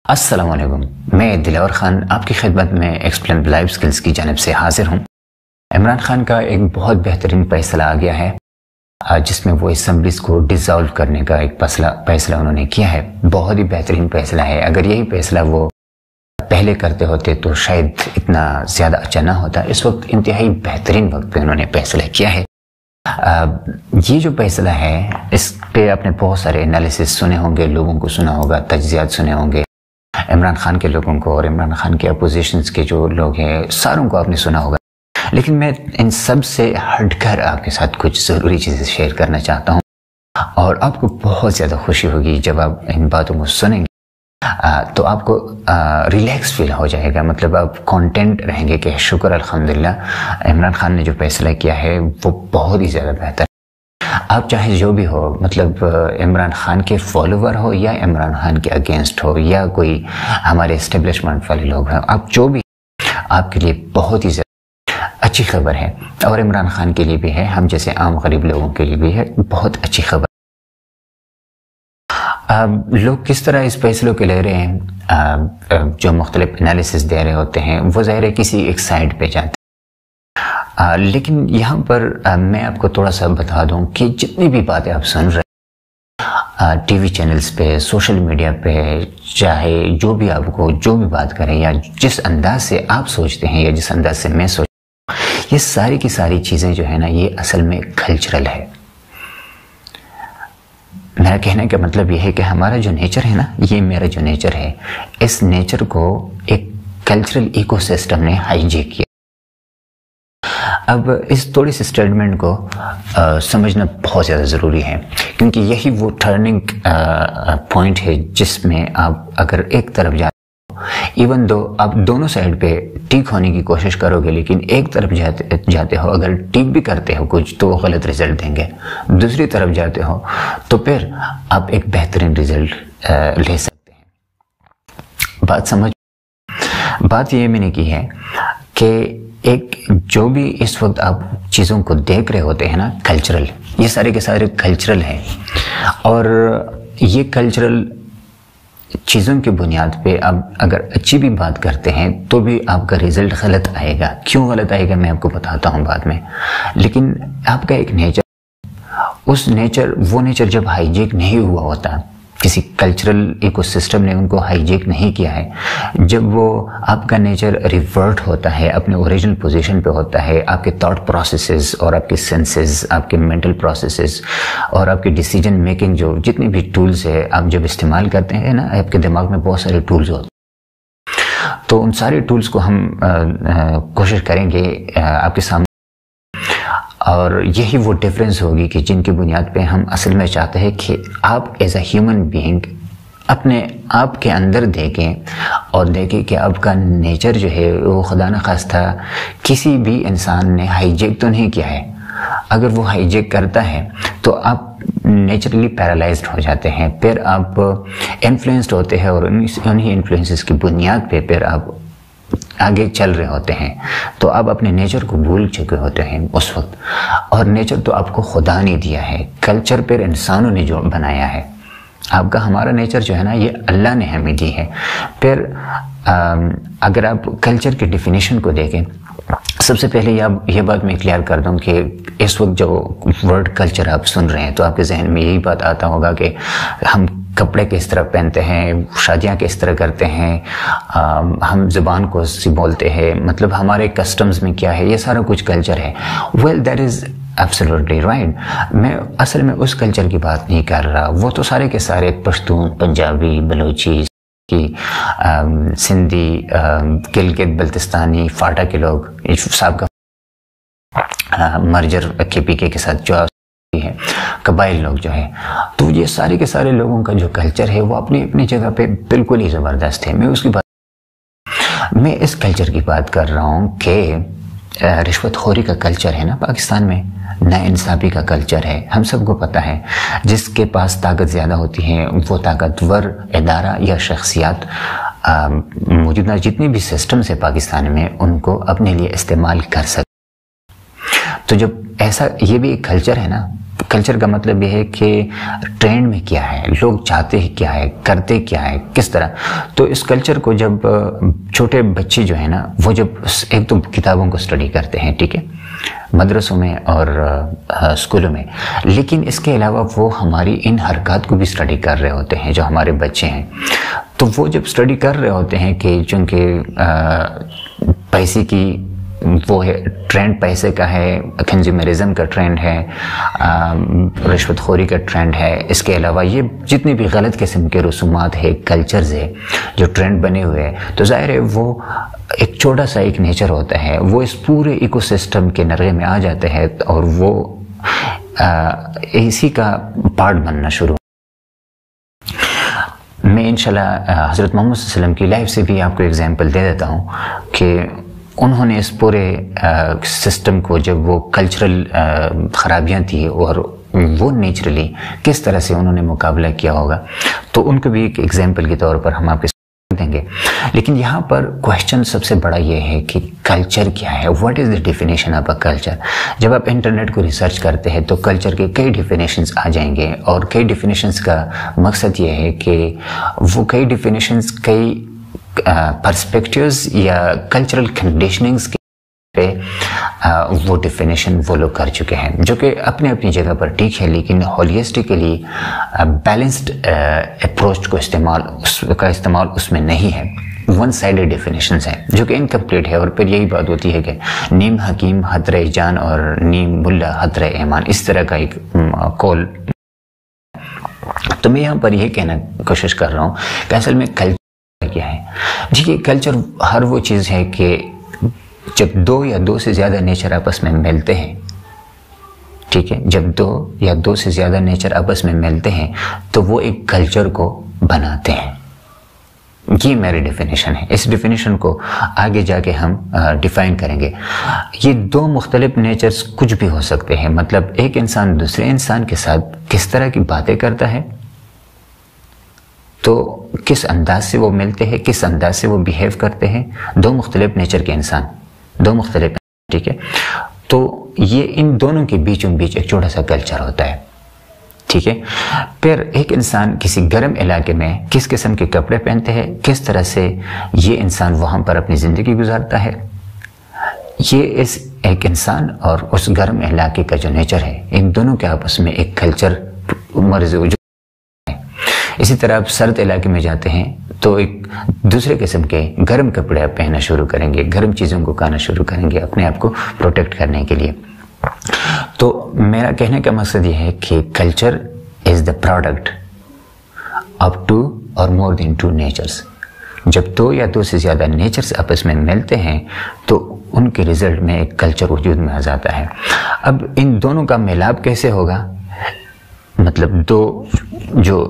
السلام علیکم، میں دلاور خان آپ کی خدمت میں ایکسپلین لائف سکلز کی جانب سے حاضر ہوں۔ عمران خان کا ایک بہت بہترین فیصلہ آ گیا ہے جس میں وہ اسمبلیز کو ڈیزالو کرنے کا ایک فیصلہ انہوں نے کیا ہے۔ بہت ہی بہترین فیصلہ ہے۔ اگر یہی فیصلہ وہ پہلے کرتے ہوتے تو شاید اتنا زیادہ اچھا نہ ہوتا۔ اس وقت انتہائی بہترین وقت پہ انہوں نے فیصلہ کیا ہے۔ یہ جو فیصلہ ہے اس پہ آپ نے بہت سارے انالیسس سنے ہوں گے، لوگوں کو سنا ہوگا، تجزیات سنے ہوں گے، عمران خان کے لوگوں کو اور عمران خان کے اپوزیشنز کے جو لوگ ہیں ساروں کو آپ نے سنا ہوگا۔ لیکن میں ان سب سے ہٹ کر آپ کے ساتھ کچھ ضروری چیزیں شیئر کرنا چاہتا ہوں، اور آپ کو بہت زیادہ خوشی ہوگی جب آپ ان باتوں کو سنیں گے تو آپ کو ریلیکس فیل ہو جائے گا۔ مطلب آپ کانٹینٹ رہیں گے کہ شکر الحمدللہ عمران خان نے جو فیصلہ کیا ہے وہ بہت ہی زیادہ بہتر ہے۔ آپ چاہے جو بھی ہو، مطلب عمران خان کے فالوور ہو یا عمران خان کے اگینسٹ ہو یا کوئی ہمارے اسٹیبلشمنٹ والے لوگ ہیں، آپ جو بھی، آپ کے لیے بہت ہی زیادہ اچھی خبر ہے، اور عمران خان کے لیے بھی ہے، ہم جیسے عام غریب لوگوں کے لیے بھی ہے بہت اچھی خبر۔ لوگ کس طرح اس فیصلوں کے لے رہے ہیں، جو مختلف انالیسس دے رہے ہوتے ہیں وہ ظاہر ہے کسی ایک سائڈ پہ جاتے ہیں، لیکن یہاں پر میں آپ کو تھوڑا سا بتا دوں کہ جتنی بھی باتیں آپ سن رہے ہیں ٹی وی چینلز پہ، سوشل میڈیا پہ، چاہے جو بھی آپ کو جو بھی بات کریں یا جس انداز سے آپ سوچتے ہیں یا جس انداز سے میں سوچتا ہوں، یہ ساری کی ساری چیزیں جو ہے نا یہ اصل میں کلچرل ہے۔ میرا کہنے کا مطلب یہ ہے کہ ہمارا جو نیچر ہے نا، یہ میرا جو نیچر ہے، اس نیچر کو ایک کلچرل ایکو سسٹم نے ہائی جیک کیا۔ اب اس تھوڑی سی اسٹیٹمنٹ کو سمجھنا بہت زیادہ ضروری ہے، کیونکہ یہی وہ ٹرننگ پوائنٹ ہے جس میں آپ اگر ایک طرف جاتے ہو، ایون دو آپ دونوں سائڈ پہ ٹھیک ہونے کی کوشش کرو گے، لیکن ایک طرف جاتے ہو اگر ٹھیک بھی کرتے ہو کچھ تو وہ غلط رزلٹ دیں گے، دوسری طرف جاتے ہو تو پھر آپ ایک بہترین رزلٹ لے سکتے ہیں۔ بات یہ میں نے کی ہے کہ ایک جو بھی اس وقت آپ چیزوں کو دیکھ رہے ہوتے ہیں نا، کلچرل، یہ سارے کے سارے کلچرل ہیں، اور یہ کلچرل چیزوں کی بنیاد پہ آپ اگر اچھی بھی بات کرتے ہیں تو بھی آپ کا رزلٹ غلط آئے گا۔ کیوں غلط آئے گا میں آپ کو بتاتا ہوں بعد میں، لیکن آپ کا ایک نیچر، وہ نیچر جب ہائی جیک نہیں ہوا ہوتا، کسی کلچرل ایکو سسٹم نے ان کو ہائی جیک نہیں کیا ہے، جب وہ آپ کا نیچر ریورٹ ہوتا ہے، اپنے اوریجنل پوزیشن پہ ہوتا ہے، آپ کے تھاٹ پروسیسز اور آپ کے سینسز، آپ کے مینٹل پروسیسز اور آپ کی ڈیسیجن میکنگ، جو جتنی بھی ٹولز ہے آپ جب استعمال کرتے ہیں نا، آپ کے دماغ میں بہت سارے ٹولز ہوتے ہیں، تو ان سارے ٹولز کو ہم کوشش کریں گے آپ کے سامنے، اور یہی وہ ڈیفرنس ہوگی کہ جن کی بنیاد پہ ہم اصل میں چاہتے ہیں کہ آپ ایز اے ہیومن بینگ اپنے آپ کے اندر دیکھیں اور دیکھیں کہ آپ کا نیچر جو ہے وہ خدا نخواستہ کسی بھی انسان نے ہائی جیک تو نہیں کیا ہے۔ اگر وہ ہائی جیک کرتا ہے تو آپ نیچرلی پیرالائزڈ ہو جاتے ہیں، پھر آپ انفلوئنسڈ ہوتے ہیں، اور انہی انفلوئنسز کی بنیاد پہ پھر آپ آگے چل رہے ہوتے ہیں، تو آپ اپنے نیچر کو بھول چکے ہوتے ہیں اس وقت، اور نیچر تو آپ کو خدا نے دیا ہے، کلچر پھر انسانوں نے جو بنایا ہے۔ آپ کا ہمارا نیچر جو ہے نا یہ اللہ نے ہمیں دی ہے۔ پھر اگر آپ کلچر کی ڈیفینیشن کو دیکھیں، سب سے پہلے یہ بات میں کلیئر کر دوں کہ اس وقت جو ورڈ کلچر آپ سن رہے ہیں تو آپ کے ذہن میں یہی بات آتا ہوگا کہ ہم کپڑے کس طرح پہنتے ہیں، شادیاں کس طرح کرتے ہیں، ہم زبان کو سی بولتے ہیں، مطلب ہمارے کسٹمز میں کیا ہے، یہ سارا کچھ کلچر ہے۔ Well that is absolutely right. میں اصل میں اس کلچر کی بات نہیں کر رہا، وہ تو سارے کے سارے پشتون، پنجابی، بلوچی، سندھی، گلگت بلتستانی، فاٹا کے لوگ، صاحب کا مرجر کے پی کے ساتھ جو ہے قبائل لوگ جو ہے، تو یہ سارے کے سارے لوگوں کا جو کلچر ہے وہ اپنی اپنی جگہ پہ بالکل ہی زبردست ہے۔ میں اس کلچر کی بات کر رہا ہوں کہ رشوت خوری کا کلچر ہے نا پاکستان میں، نا انصافی کا کلچر ہے، ہم سب کو پتہ ہے۔ جس کے پاس طاقت زیادہ ہوتی ہے وہ طاقتور ادارہ یا شخصیات موجودہ جتنی بھی سسٹمز ہے پاکستان میں ان کو اپنے لیے استعمال کر سکتے۔ تو جب ایسا، یہ بھی ایک کلچر ہے نا، کلچر کا مطلب یہ ہے کہ ٹرینڈ میں کیا ہے، لوگ چاہتے ہیں کیا ہے، کرتے کیا ہے، کس طرح. تو اس کلچر کو جب چھوٹے بچے جو ہیں نا وہ جب ایک تو کتابوں کو اسٹڈی کرتے ہیں، ٹھیک ہے، مدرسوں میں اور اسکولوں میں، لیکن اس کے علاوہ وہ ہماری ان حرکات کو بھی اسٹڈی کر رہے ہوتے ہیں جو ہمارے بچے ہیں. تو وہ جب اسٹڈی کر رہے ہوتے ہیں کہ چونکہ پیسے کی وہ ہے ٹرینڈ، پیسے کا ہے، کنزیومرزم کا ٹرینڈ ہے، رشوت خوری کا ٹرینڈ ہے، اس کے علاوہ یہ جتنے بھی غلط قسم کے رسومات ہے، کلچرز ہے جو ٹرینڈ بنے ہوئے ہیں، تو ظاہر ہے وہ ایک چھوٹا سا ایک نیچر ہوتا ہے، وہ اس پورے ایکو سسٹم کے نرغے میں آ جاتے ہیں اور وہ اسی کا پارٹ بننا شروع. میں انشاءاللہ حضرت محمد صلی اللہ علیہ وسلم کی لائف سے بھی آپ کو ایگزامپل دے دیتا ہوں کہ انہوں نے اس پورے سسٹم کو جب وہ کلچرل خرابیاں تھیں اور وہ نیچرلی کس طرح سے انہوں نے مقابلہ کیا ہوگا، تو ان کو بھی ایک ایگزامپل کے طور پر ہم آپ کے دیں گے. لیکن یہاں پر کوشچن سب سے بڑا یہ ہے کہ کلچر کیا ہے، what is the definition of a culture. جب آپ انٹرنیٹ کو ریسرچ کرتے ہیں تو کلچر کے کئی ڈیفینیشنز آ جائیں گے، اور کئی ڈیفینیشنز کا مقصد یہ ہے کہ وہ کئی ڈیفینیشنز کئی پرسپیکٹیوز یا کلچرل کنڈیشننگز پہ وہ ڈیفینیشن وہ لوگ کر چکے ہیں، جو کہ اپنے اپنی جگہ پر ٹھیک ہے، لیکن ہولسٹکلی بیلنسڈ اپروچ کو استعمال اس میں نہیں ہے. ون سائیڈڈ ڈیفینیشنز ہیں جو کہ انکمپلیٹ ہے، اور پھر یہی بات ہوتی ہے کہ نیم حکیم حترہ جان اور نیم ملا حترہ ایمان، اس طرح کا ایک قول. تو میں یہاں پر یہ کہنا کوشش کر رہا ہوں کہ اصل میں کلچر کیا ہے. جی یہ کلچر ہر وہ چیز ہے کہ جب دو یا دو سے زیادہ نیچر آپس میں ملتے ہیں، ٹھیک ہے، جب دو یا دو سے زیادہ نیچر آپس میں ملتے ہیں تو وہ ایک کلچر کو بناتے ہیں. یہ میری ڈیفینیشن ہے. اس ڈیفینیشن کو آگے جا کے ہم ڈیفائن کریں گے. یہ دو مختلف نیچرز کچھ بھی ہو سکتے ہیں، مطلب ایک انسان دوسرے انسان کے ساتھ کس طرح کی باتیں کرتا ہے، تو کس انداز سے وہ ملتے ہیں، کس انداز سے وہ بیہیو کرتے ہیں. دو مختلف نیچر کے انسان، دو مختلف، ٹھیک ہے. تو یہ ان دونوں کے بیچوں بیچ ایک چھوٹا سا کلچر ہوتا ہے، ٹھیک ہے. پھر ایک انسان کسی گرم علاقے میں کس قسم کے کپڑے پہنتے ہیں، کس طرح سے یہ انسان وہاں پر اپنی زندگی گزارتا ہے، یہ اس ایک انسان اور اس گرم علاقے کا جو نیچر ہے، ان دونوں کے آپس میں ایک کلچر مرز وجود ہے. اسی طرح آپ سرد علاقے میں جاتے ہیں تو ایک دوسرے قسم کے گرم کپڑے آپ پہننا شروع کریں گے، گرم چیزوں کو کھانا شروع کریں گے اپنے آپ کو پروٹیکٹ کرنے کے لیے. تو میرا کہنے کا مقصد یہ ہے کہ culture is the product of two اور مور دین ٹو نیچرز. جب دو یا دو سے زیادہ نیچرز آپس میں ملتے ہیں تو ان کے رزلٹ میں ایک کلچر وجود میں آ جاتا ہے. اب ان دونوں کا میلاپ کیسے ہوگا، مطلب دو جو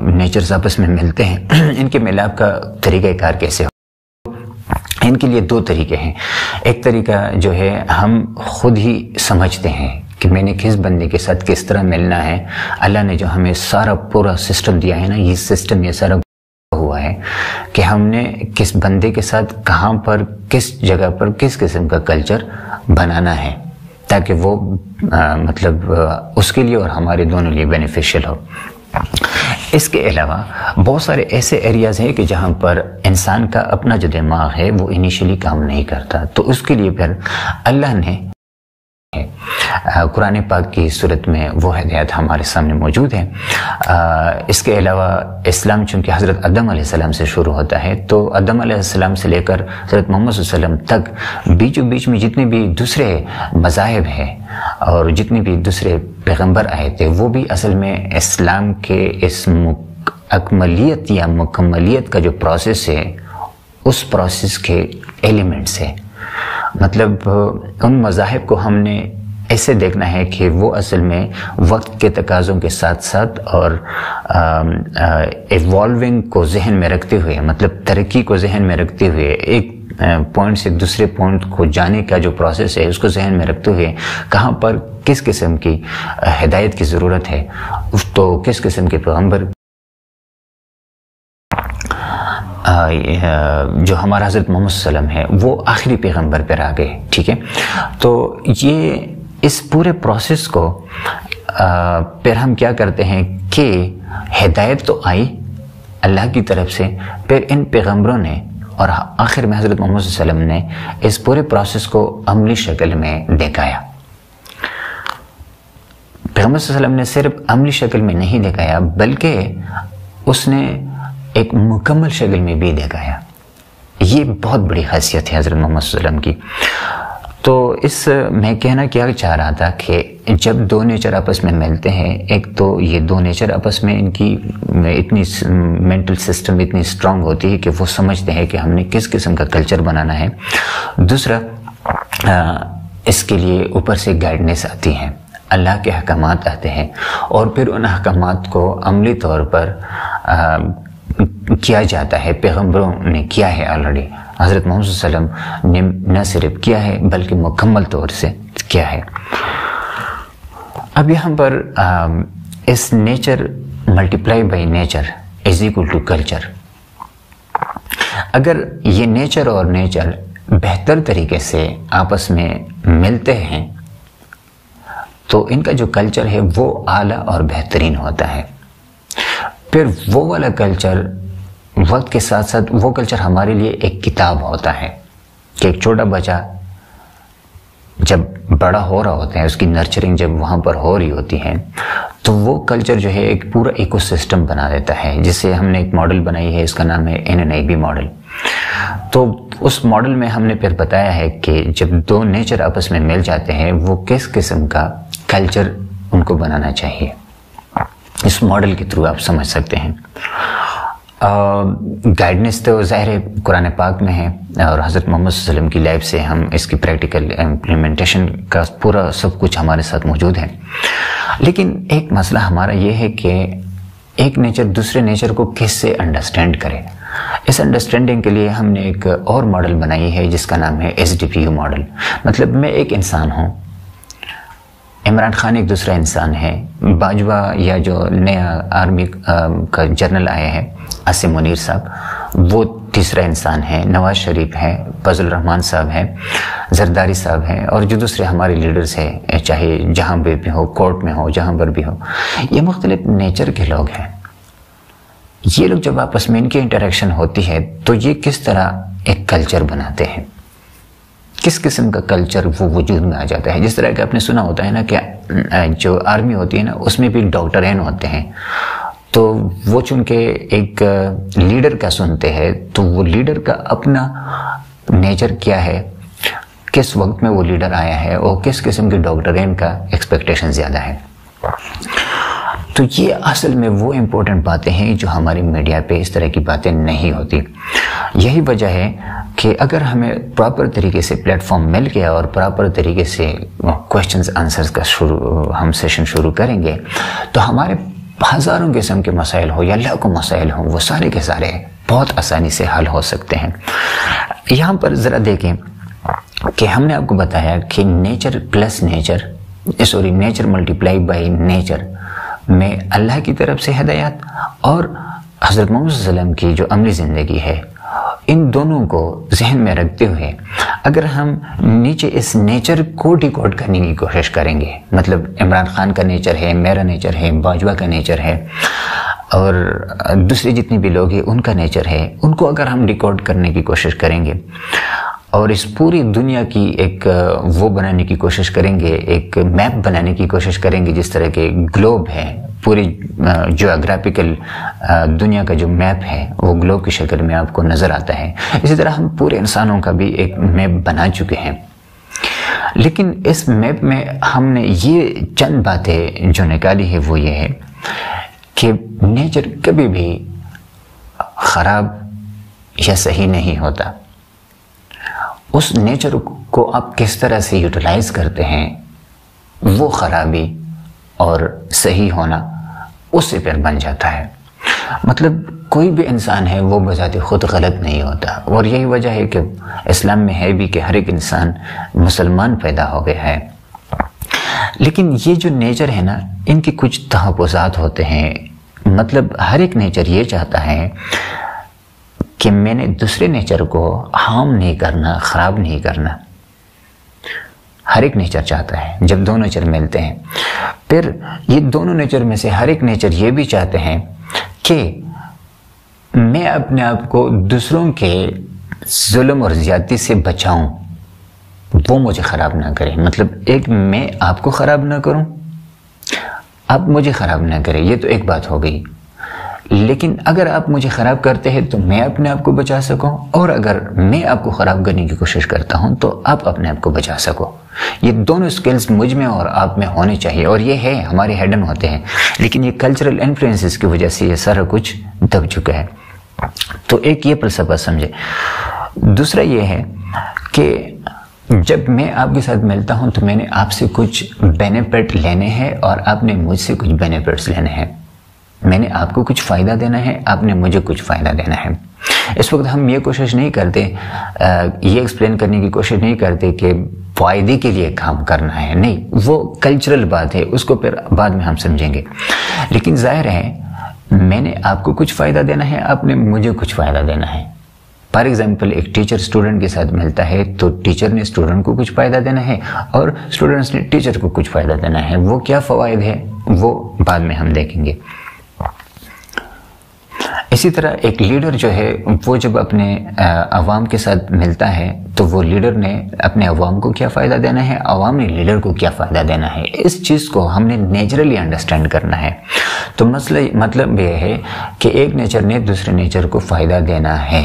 نیچرز آپس میں ملتے ہیں ان کے میلاپ کا طریقہ کار کیسے ہوگا. ان کے لیے دو طریقے ہیں. ایک طریقہ جو ہے ہم خود ہی سمجھتے ہیں کہ میں نے کس بندے کے ساتھ کس طرح ملنا ہے. اللہ نے جو ہمیں سارا پورا سسٹم دیا ہے نا، یہ سسٹم یہ سارا ہوا ہے کہ ہم نے کس بندے کے ساتھ کہاں پر کس جگہ پر کس قسم کا کلچر بنانا ہے تاکہ وہ مطلب اس کے لیے اور ہمارے دونوں لیے بینیفیشل ہو. اس کے علاوہ بہت سارے ایسے ایریاز ہیں کہ جہاں پر انسان کا اپنا جو دماغ ہے وہ انیشلی کام نہیں کرتا، تو اس کے لیے پھر اللہ نے قرآن پاک کی صورت میں وہ ہدایت ہمارے سامنے موجود ہے. اس کے علاوہ اسلام چونکہ حضرت آدم علیہ السلام سے شروع ہوتا ہے، تو آدم علیہ السلام سے لے کر حضرت محمد صلی اللہ علیہ وسلم تک بیچوں بیچ میں جتنے بھی دوسرے مذاہب ہیں اور جتنے بھی دوسرے پیغمبر آئے تھے، وہ بھی اصل میں اسلام کے اس اکملیت یا مکملیت کا جو پروسیس ہے اس پروسیس کے ایلیمنٹس ہے. مطلب ان مذاہب کو ہم نے ایسے دیکھنا ہے کہ وہ اصل میں وقت کے تقاضوں کے ساتھ ساتھ اور ایوالونگ کو ذہن میں رکھتے ہوئے، مطلب ترقی کو ذہن میں رکھتے ہوئے، ایک پوائنٹ سے دوسرے پوائنٹ کو جانے کا جو پروسیس ہے اس کو ذہن میں رکھتے ہوئے کہاں پر کس قسم کی ہدایت کی ضرورت ہے، تو کس قسم کے پیغمبر جو ہمارا حضرت محمد صلی اللہ علیہ وسلم ہے وہ آخری پیغمبر پر آ گئے. ٹھیک ہے، تو یہ اس پورے پروسیس کو پھر ہم کیا کرتے ہیں کہ ہدایت تو آئی اللہ کی طرف سے، پھر ان پیغمبروں نے اور آخر میں حضرت محمد صلی اللہ علیہ وسلم نے اس پورے پروسیس کو عملی شکل میں دکھایا۔ پیغمبر صلی اللہ علیہ وسلم نے صرف عملی شکل میں نہیں دکھایا بلکہ اس نے ایک مکمل شکل میں بھی دکھایا۔ یہ بہت بڑی خاصیت ہے حضرت محمد صلی اللہ علیہ وسلم کی۔ تو اس میں کہنا کیا چاہ رہا تھا کہ جب دو نیچر آپس میں ملتے ہیں، ایک تو یہ دو نیچر آپس میں ان کی اتنی مینٹل سسٹم اتنی اسٹرانگ ہوتی ہے کہ وہ سمجھتے ہیں کہ ہم نے کس قسم کا کلچر بنانا ہے۔ دوسرا، اس کے لیے اوپر سے گائیڈنس آتی ہے، اللہ کے احکامات آتے ہیں، اور پھر ان احکامات کو عملی طور پر کیا جاتا ہے۔ پیغمبروں نے کیا ہے آلریڈی، حضرت محمد صلی اللہ علیہ وسلم نے نہ صرف کیا ہے بلکہ مکمل طور سے کیا ہے۔ اب یہاں پر اس nature multiply by nature is equal to culture. اگر یہ نیچر اور نیچر بہتر طریقے سے آپس میں ملتے ہیں تو ان کا جو کلچر ہے وہ اعلیٰ اور بہترین ہوتا ہے۔ پھر وہ والا کلچر وقت کے ساتھ ساتھ وہ کلچر ہمارے لیے ایک کتاب ہوتا ہے کہ ایک چھوٹا بچہ جب بڑا ہو رہا ہوتا ہے، اس کی نرچرنگ جب وہاں پر ہو رہی ہوتی ہے تو وہ کلچر جو ہے ایک پورا ایکو سسٹم بنا دیتا ہے، جس سے ہم نے ایک ماڈل بنائی ہے، اس کا نام ہے NNIB ماڈل۔ تو اس ماڈل میں ہم نے پھر بتایا ہے کہ جب دو نیچر آپس میں مل جاتے ہیں وہ کس قسم کا کلچر ان کو بنانا چاہیے۔ اس ماڈل کے تھرو آپ سمجھ سکتے ہیں۔ گائیڈنس تو ظاہر ہے قرآن پاک میں ہے، اور حضرت محمد صلی اللہ علیہ وسلم کی لائف سے ہم اس کی پریکٹیکل امپلیمنٹیشن کا پورا سب کچھ ہمارے ساتھ موجود ہے۔ لیکن ایک مسئلہ ہمارا یہ ہے کہ ایک نیچر دوسرے نیچر کو کس سے انڈرسٹینڈ کرے۔ اس انڈرسٹینڈنگ کے لیے ہم نے ایک اور ماڈل بنائی ہے جس کا نام ہے SDPU ماڈل۔ مطلب میں ایک انسان ہوں، عمران خان ایک دوسرا انسان ہے، باجوہ یا جو نیا آرمی کا جنرل آیا ہے عاصم منیر صاحب وہ تیسرا انسان ہے، نواز شریف ہے، فضل الرحمان صاحب ہے، زرداری صاحب ہیں، اور جو دوسرے ہمارے لیڈرز ہیں چاہے جہاں بھی ہو، کورٹ میں ہو، جہاں پر بھی ہو، یہ مختلف نیچر کے لوگ ہیں۔ یہ لوگ جب آپس میں ان کی انٹریکشن ہوتی ہے تو یہ کس طرح ایک کلچر بناتے ہیں، کس قسم کا کلچر وہ وجود میں آ جاتا ہے۔ جس طرح کہ آپ نے سنا ہوتا ہے نا کہ جو آرمی ہوتی ہے نا اس میں بھی ڈاکٹرین ہوتے ہیں، تو وہ چونکہ ایک لیڈر کا سنتے ہیں تو وہ لیڈر کا اپنا نیچر کیا ہے، کس وقت میں وہ لیڈر آیا ہے اور کس قسم کی ڈاکٹرین کا ایکسپیکٹیشن زیادہ ہے۔ تو یہ اصل میں وہ امپورٹنٹ باتیں ہیں جو ہماری میڈیا پہ اس طرح کی باتیں نہیں ہوتی۔ یہی وجہ ہے کہ اگر ہمیں پراپر طریقے سے پلیٹ فارم مل گیا اور پراپر طریقے سے کوشچنز آنسرز کا ہم سیشن شروع کریں گے تو ہمارے ہزاروں قسم کے مسائل ہو یا لاکھوں مسائل ہوں وہ سارے کے سارے بہت آسانی سے حل ہو سکتے ہیں۔ یہاں پر ذرا دیکھیں کہ ہم نے آپ کو بتایا کہ nature plus nature multiply by nature میں اللہ کی طرف سے ہدایات اور حضرت محمد صلی اللہ علیہ وسلم کی جو عملی زندگی ہے، ان دونوں کو ذہن میں رکھتے ہوئے اگر ہم نیچے اس نیچر کو ڈیکوڈ کرنے کی کوشش کریں گے، مطلب عمران خان کا نیچر ہے، میرا نیچر ہے، باجوہ کا نیچر ہے، اور دوسرے جتنے بھی لوگ ہیں ان کا نیچر ہے، ان کو اگر ہم ڈیکوڈ کرنے کی کوشش کریں گے اور اس پوری دنیا کی ایک وہ بنانے کی کوشش کریں گے، ایک میپ بنانے کی کوشش کریں گے، جس طرح کے گلوب ہے، پوری جیوگرافیکل دنیا کا جو میپ ہے وہ گلوب کی شکل میں آپ کو نظر آتا ہے۔ اسی طرح ہم پورے انسانوں کا بھی ایک میپ بنا چکے ہیں، لیکن اس میپ میں ہم نے یہ چند باتیں جو نکالی ہے وہ یہ ہے کہ نیچر کبھی بھی خراب یا صحیح نہیں ہوتا۔ اس نیچر کو آپ کس طرح سے یوٹیلائز کرتے ہیں وہ خرابی اور صحیح ہونا اس سے پھر بن جاتا ہے۔ مطلب کوئی بھی انسان ہے وہ بذات خود غلط نہیں ہوتا، اور یہی وجہ ہے کہ اسلام میں ہے بھی کہ ہر ایک انسان مسلمان پیدا ہو گیا ہے۔ لیکن یہ جو نیچر ہے نا ان کی کچھ تحفظات ہوتے ہیں، مطلب ہر ایک نیچر یہ چاہتا ہے کہ میں نے دوسرے نیچر کو ہارم نہیں کرنا، خراب نہیں کرنا۔ ہر ایک نیچر چاہتا ہے جب دو نیچر ملتے ہیں. پھر یہ دونوں نیچر میں سے ہر ایک نیچر یہ بھی چاہتے ہیں کہ میں اپنے آپ کو دوسروں کے ظلم اور زیادتی سے بچاؤں، وہ مجھے خراب نہ کرے. مطلب ایک میں آپ کو خراب نہ کروں، آپ مجھے خراب نہ کریں، یہ تو ایک بات ہو گئی. لیکن اگر آپ مجھے خراب کرتے ہیں تو میں اپنے آپ کو بچا سکوں، اور اگر میں آپ کو خراب کرنے کی کوشش کرتا ہوں تو آپ اپنے آپ کو بچا سکو. یہ دونوں سکلز مجھ میں اور آپ میں ہونے چاہیے، اور یہ ہے ہمارے ہیڈن ہوتے ہیں، لیکن یہ کلچرل انفلوئنسز کی وجہ سے یہ سارا کچھ دب چکا ہے. تو ایک یہ فلسفہ سمجھے. دوسرا یہ ہے کہ جب میں آپ کے ساتھ ملتا ہوں تو میں نے آپ سے کچھ بینیفٹ لینے ہیں اور آپ نے مجھ سے کچھ بینیفٹس لینے ہیں. میں نے آپ کو کچھ فائدہ دینا ہے، آپ نے مجھے کچھ فائدہ دینا ہے. اس وقت ہم یہ کوشش نہیں کرتے، یہ ایکسپلین کرنے کی کوشش نہیں کرتے کہ فائدے کے لیے کام کرنا ہے. نہیں، وہ کلچرل بات ہے، اس کو پھر بعد میں ہم سمجھیں گے. لیکن ظاہر ہے میں نے آپ کو کچھ فائدہ دینا ہے، آپ نے مجھے کچھ فائدہ دینا ہے. فار ایگزامپل ایک ٹیچر اسٹوڈنٹ کے ساتھ ملتا ہے تو ٹیچر نے اسٹوڈنٹ کو کچھ فائدہ دینا ہے اور اسٹوڈنٹس نے ٹیچر کو کچھ فائدہ دینا ہے. وہ کیا فوائد ہے وہ بعد میں ہم دیکھیں گے. اسی طرح ایک لیڈر جو ہے وہ جب اپنے عوام کے ساتھ ملتا ہے تو وہ لیڈر نے اپنے عوام کو کیا فائدہ دینا ہے، عوام نے لیڈر کو کیا فائدہ دینا ہے. اس چیز کو ہم نے نیچرلی انڈرسٹینڈ کرنا ہے. تو مطلب یہ ہے کہ ایک نیچر نے دوسرے نیچر کو فائدہ دینا ہے،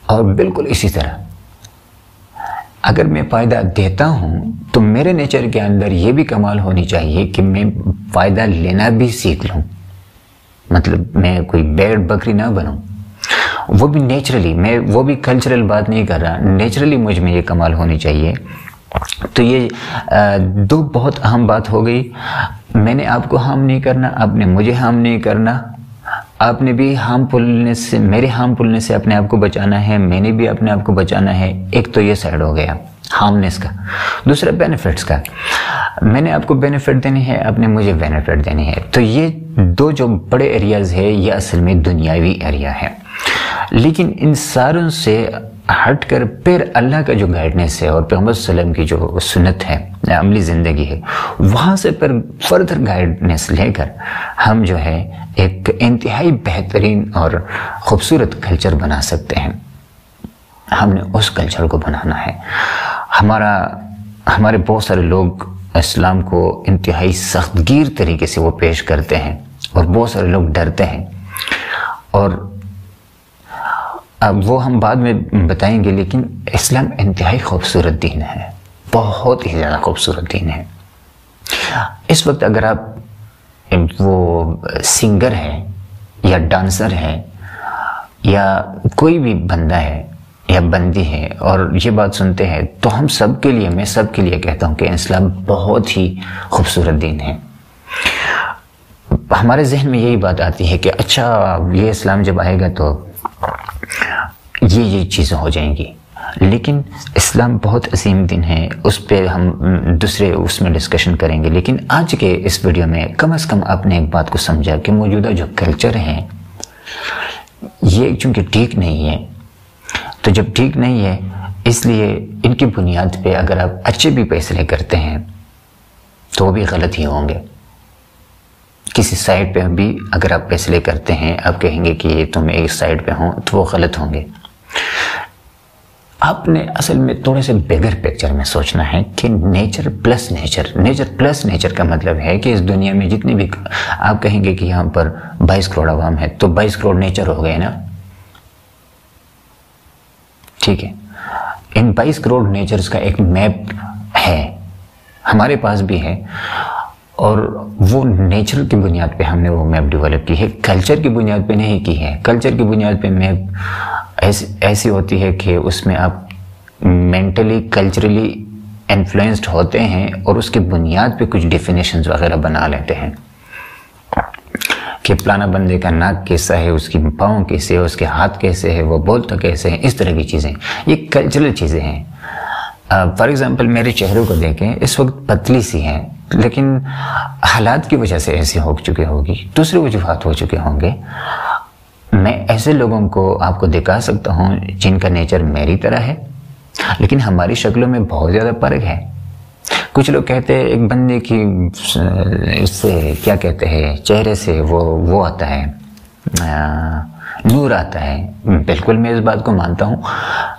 اور بالکل اسی طرح اگر میں فائدہ دیتا ہوں تو میرے نیچر کے اندر یہ بھی کمال ہونی چاہیے کہ میں فائدہ لینا بھی سیکھ لوں. مطلب میں کوئی بیڑ بکری نہ بنوں، وہ بھی نیچرلی. میں وہ بھی کلچرل بات نہیں کر رہا، نیچرلی مجھ میں یہ کمال ہونی چاہیے. تو یہ دو بہت اہم بات ہو گئی. میں نے آپ کو ہارم نہیں کرنا، آپ نے مجھے ہارم نہیں کرنا. آپ نے بھی میرے ہارمفلنس سے اپنے آپ کو بچانا ہے، میں نے بھی اپنے آپ کو بچانا ہے. ایک تو یہ سائڈ ہو گیا ہارمنس کا. دوسرا بینیفٹس کا. میں نے آپ کو بینیفٹ دینی ہے، آپ نے مجھے بینیفٹ دینی ہے. تو یہ دو جو بڑے ایریاز ہے یہ اصل میں دنیاوی ایریا ہے. لیکن ان ساروں سے ہٹ کر پھر اللہ کا جو گائیڈنس ہے اور پیغمبر صلی اللہ علیہ وسلم کی جو سنت ہے، عملی زندگی ہے، وہاں سے پھر فردر گائیڈنس لے کر ہم جو ہے ایک انتہائی بہترین اور خوبصورت کلچر بنا سکتے ہیں. ہم نے اس کلچر کو بنانا ہے. ہمارے بہت سارے لوگ اسلام کو انتہائی سخت گیر طریقے سے وہ پیش کرتے ہیں اور بہت سارے لوگ ڈرتے ہیں، اور اب وہ ہم بعد میں بتائیں گے. لیکن اسلام انتہائی خوبصورت دین ہے، بہت ہی زیادہ خوبصورت دین ہے. اس وقت اگر آپ وہ سنگر ہے یا ڈانسر ہے یا کوئی بھی بندہ ہے یا بندی ہے اور یہ بات سنتے ہیں تو میں سب کے لیے کہتا ہوں کہ اسلام بہت ہی خوبصورت دین ہے. ہمارے ذہن میں یہی بات آتی ہے کہ اچھا یہ اسلام جب آئے گا تو یہ چیزیں ہو جائیں گی. لیکن اسلام بہت عظیم دین ہے، اس پہ ہم دوسرے اس میں ڈسکشن کریں گے. لیکن آج کے اس ویڈیو میں کم از کم آپ نے ایک بات کو سمجھا کہ موجودہ جو کلچر ہے یہ چونکہ ٹھیک نہیں ہے. تو جب ٹھیک نہیں ہے اس لیے ان کی بنیاد پہ اگر آپ اچھے بھی فیصلے کرتے ہیں تو وہ بھی غلط ہی ہوں گے. کسی سائڈ پہ بھی اگر آپ فیصلے کرتے ہیں، آپ کہیں گے کہ تم ایک سائڈ پہ ہوں تو وہ غلط ہوں گے. آپ نے اصل میں تھوڑے سے بگر پکچر میں سوچنا ہے کہ نیچر پلس نیچر کا مطلب ہے کہ اس دنیا میں جتنی بھی آپ کہیں گے کہ یہاں پر 22 کروڑ عوام ہے تو 22 کروڑ نیچر ہو گئے نا. ٹھیک ہے، ان 22 کروڑ نیچرز کا ایک میپ ہے، ہمارے پاس بھی ہے، اور وہ نیچر کی بنیاد پہ ہم نے وہ میپ ڈیولپ کی ہے، کلچر کی بنیاد پہ نہیں کی ہے. کلچر کی بنیاد پہ میپ ایسی ہوتی ہے کہ اس میں آپ مینٹلی کلچرلی انفلوئنسڈ ہوتے ہیں اور اس کی بنیاد پہ کچھ ڈیفینیشنز وغیرہ بنا لیتے ہیں کہ فلانا بندے کا ناک کیسا ہے، اس کی پاؤں کیسے ہے، اس کے ہاتھ کیسے ہے، وہ بولتا کیسے ہے. اس طرح کی چیزیں یہ کلچرل چیزیں ہیں. فار ایگزامپل میرے چہرے کو دیکھیں، اس وقت پتلی سی ہے لیکن حالات کی وجہ سے ایسے ہو چکے ہوگی، دوسرے وجوہات ہو چکے ہوں گے. میں ایسے لوگوں کو آپ کو دکھا سکتا ہوں جن کا نیچر میری طرح ہے، لیکن ہماری شکلوں میں بہت زیادہ فرق ہے. کچھ لوگ کہتے ہیں ایک بندے کی اس سے کیا کہتے ہیں چہرے سے وہ آتا ہے, نور آتا ہے. بالکل میں اس بات کو مانتا ہوں,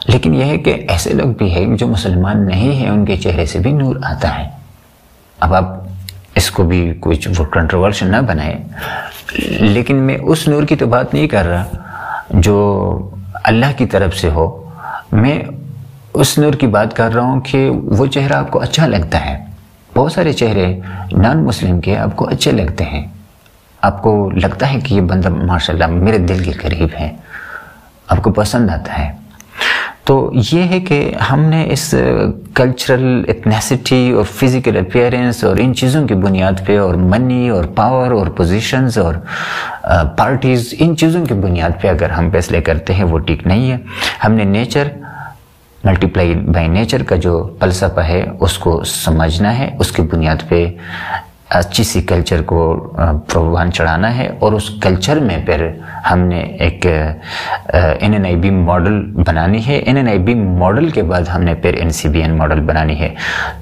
لیکن یہ ہے کہ ایسے لوگ بھی ہیں جو مسلمان نہیں ہیں, ان کے چہرے سے بھی نور آتا ہے. اب آپ اس کو بھی کچھ کنٹروورشل نہ بنائے, لیکن میں اس نور کی تو بات نہیں کر رہا جو اللہ کی طرف سے ہو. میں اس نور کی بات کر رہا ہوں کہ وہ چہرہ آپ کو اچھا لگتا ہے. بہت سارے چہرے نان مسلم کے آپ کو اچھے لگتے ہیں, آپ کو لگتا ہے کہ یہ بندہ ماشاءاللہ میرے دل کے قریب ہے, آپ کو پسند آتا ہے. تو یہ ہے کہ ہم نے اس کلچرل ایتھنیسٹی اور فزیکل اپیئرنس اور ان چیزوں کی بنیاد پہ, اور منی اور پاور اور پوزیشنز اور پارٹیز, ان چیزوں کی بنیاد پہ اگر ہم فیصلے کرتے ہیں وہ ٹھیک نہیں ہے. ہم نے نیچر ملٹیپلائی بائی نیچر کا جو فلسفہ ہے اس کو سمجھنا ہے, اس کی بنیاد پہ اچھی سی کلچر کو پروان چڑھانا ہے, اور اس کلچر میں پھر ہم نے ایک NNIB ماڈل بنانی ہے. NNIB ماڈل کے بعد ہم نے پھر NCBN ماڈل بنانی ہے.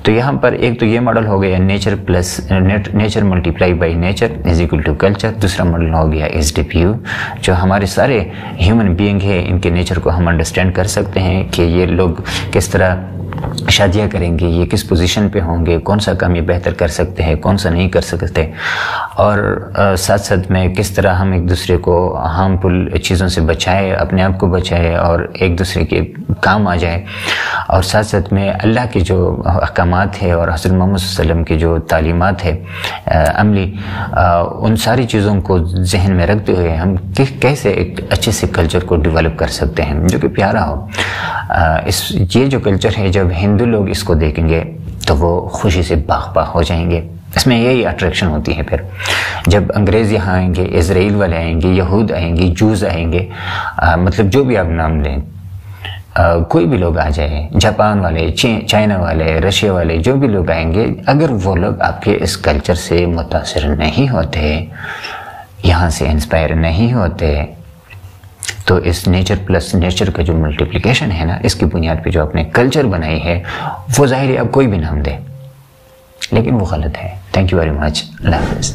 تو یہاں پر ایک تو یہ ماڈل ہو گیا nature multiply by nature is equal to culture. دوسرا ماڈل ہو گیا SDPU, جو ہمارے سارے ہیومن بینگ ہیں ان کے نیچر کو ہم انڈرسٹینڈ کر سکتے ہیں کہ یہ لوگ کس طرح شادیاں کریں گے, یہ کس پوزیشن پہ ہوں گے, کون سا کام یہ بہتر کر سکتے ہیں, کون سا نہیں کر سکتے, اور ساتھ ساتھ میں کس طرح ہم ایک دوسرے کو ہارمفل چیزوں سے بچائے, اپنے آپ کو بچائے اور ایک دوسرے کے کام آ جائے. اور ساتھ ساتھ میں اللہ کے جو احکامات ہے اور حضرت محمد صلی اللہ علیہ وسلم کی جو تعلیمات ہے عملی, ان ساری چیزوں کو ذہن میں رکھتے ہوئے ہم کیسے ایک اچھے سے کلچر کو ڈیولپ کر سکتے ہیں جو کہ پیارا ہو. یہ جو کلچر ہے, جب ہندو لوگ اس کو دیکھیں گے تو وہ خوشی سے باغ ہو جائیں گے. اس میں یہی اٹریکشن ہوتی ہے. پھر جب انگریز یہاں آئیں گے, اسرائیل والے آئیں گے, یہود آئیں گے, جوز آئیں گے, مطلب جو بھی آپ نام لیں, کوئی بھی لوگ آ جائے, جاپان والے, چائنا والے, رشیا والے, جو بھی لوگ آئیں گے, اگر وہ لوگ آپ کے اس کلچر سے متاثر نہیں ہوتے, یہاں سے انسپائر نہیں ہوتے, تو اس نیچر پلس نیچر کا جو ملٹیپلیکیشن ہے نا, اس کی بنیاد پہ جو آپ نے کلچر بنائی ہے, وہ ظاہر ہے آپ کوئی بھی نام دیں, لیکن وہ غلط ہے. Thank you very much. اللہ حافظ.